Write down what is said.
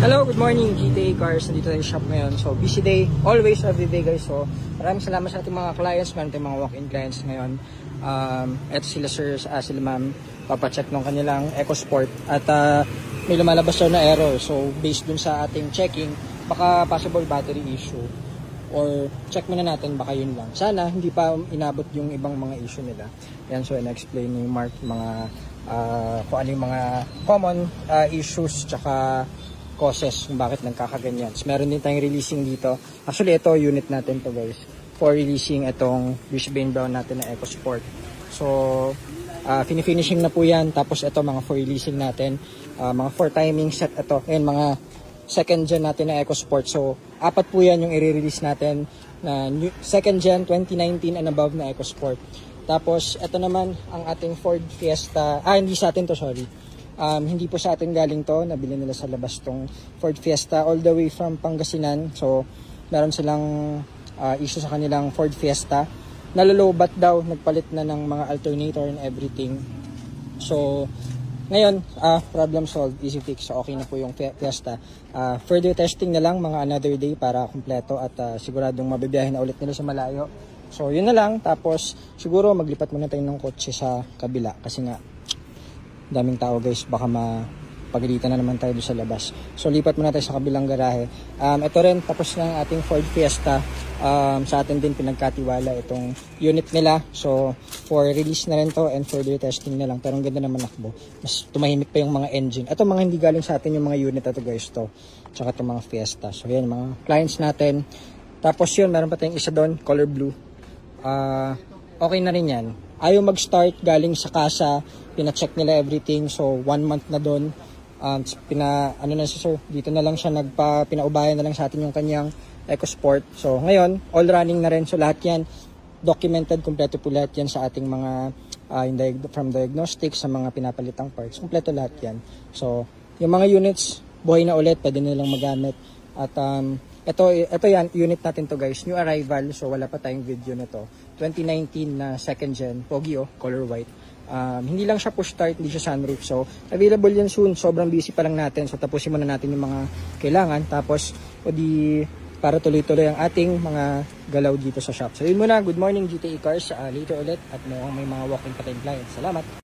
Hello, good morning GTA Cars. Nandito tayo sa shop ngayon. So, busy day. Always, every day guys. So, maraming salamat sa ating mga clients. Meron tayong mga walk-in clients ngayon. Eto sila sir, sila ma'am. Papacheck ng kanilang EcoSport. At may lumalabas daw na error. So, based dun sa ating checking, baka possible battery issue. Or check muna natin, baka yun lang. Sana, hindi pa inabot yung ibang mga issue nila. Yan, so, na-explain ni Mark mga kung ano yung mga common issues, tsaka causes kung bakit nagkakaganyan. So, meron din tayong releasing dito. Actually, ito unit natin to guys. For releasing itong Brisbane Brown natin na EcoSport. So, finifinishing na po yan. Tapos ito mga for releasing natin. Mga 4 timing set ito. Ayan, mga second gen natin na EcoSport. So, 4 po yan yung i-release natin na second gen 2019 and above na EcoSport. Tapos, ito naman ang ating Ford Fiesta. Hindi sa atin to, sorry. Hindi po sa atin galing to, nabili nila sa labas tong Ford Fiesta all the way from Pangasinan. So, meron silang issue sa kanilang Ford Fiesta. Nalolobat daw, nagpalit na ng mga alternator and everything. So, ngayon, problem solved, easy fix. So, okay na po yung Fiesta. Further testing na lang, mga another day para kumpleto at siguradong mabibiyahin na ulit nila sa malayo. So, yun na lang. Tapos, siguro maglipat muna tayo ng kotse sa kabila kasi nga, daming tao guys, baka mapagalitan na naman tayo doon sa labas. So lipat muna tayo sa kabilang garahe. Ito rin, tapos na ang ating Ford Fiesta. Sa atin din pinagkatiwala itong unit nila. So for release na rin to and further testing na lang. Pero ang ganda naman nakbo. Mas tumahimik pa yung mga engine. Ito mga hindi galing sa atin yung mga unit ito guys to. Tsaka itong mga Fiesta. So yan, mga clients natin. Tapos yun, meron pa tayong isa doon, color blue. Okay na rin yan. Ayaw mag-start galing sa kasa, pina-check nila everything. So 1 month na doon. Ano na si sir, dito na lang siya pinaubayan na lang sa atin yung kanyang EcoSport. So ngayon, all running na rin. So lahat yan documented, kompleto po lahat yan sa ating mga from diagnostics sa mga pinapalitang parts. Kompleto lahat yan. So yung mga units, buhay na ulit, pwede nilang magamit. At ito yan, unit natin to guys, new arrival. So wala pa tayong video na to. 2019 na second gen, pogi color white. Hindi lang siya push start, hindi siya sunroof. So available yan soon, sobrang busy pa lang natin. So tapusin muna natin yung mga kailangan. Tapos para tuloy-tuloy ang ating mga galaw dito sa shop. So yun muna, good morning GTA Cars. Later ulit at may mga walking pa tayong clients. Salamat!